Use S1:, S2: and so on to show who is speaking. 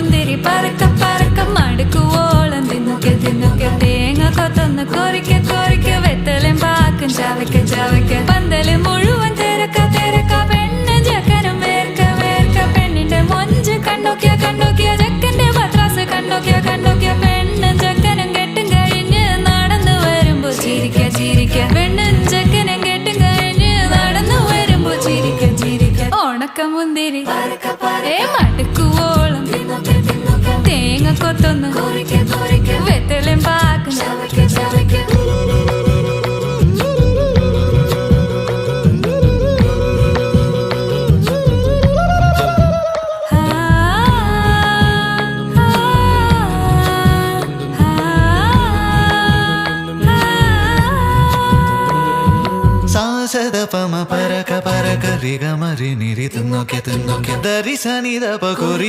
S1: മുന്തിരി പറക്ക പറക്ക മടുക്കുവോളം തിന്നുക്കെ തിന്നുക്കെ തേങ്ങ കൊത്തൊന്ന് കൊറിക്ക കൊറിക്ക വെത്തലും പാക്കും ചവയ്ക്ക ചവയ്ക്ക പന്തല് മുഴുവൻ തിരക്ക തിരക്ക പെണ്ണ് ജക്കനും വേർക്ക വേർക്ക പെണ്ണിന്റെ മൊഞ്ച് കണ്ടോക്കിയ കണ്ടോക്കിയ ജക്കന്റെ പത്രാസ് കണ്ടോക്കിയ കണ്ടോക്കിയ പെണ്ണും ജക്കനും കെട്ടും കഴിഞ്ഞ് നടന്നു വരുമ്പോ ചിരിക്ക ചിരിക്ക പെണ്ണും ജക്കനും കെട്ടും കഴിഞ്ഞ് നടന്നു വരുമ്പോ ചിരിക്ക ചിരിക്ക ഉണക്ക മുന്തിരി മടുക്കുവോളം തേങ്ങ കൊത്തൊന്ന് വെത്തലും പാക്കും ചവയ്ക്ക ചവയ്ക്ക
S2: സാസദപമ പരക പരക രിഗമരി നിരി തിന്നൊക്കെ തിന്നൊക്കെ ദരി സനിദപ കൊറി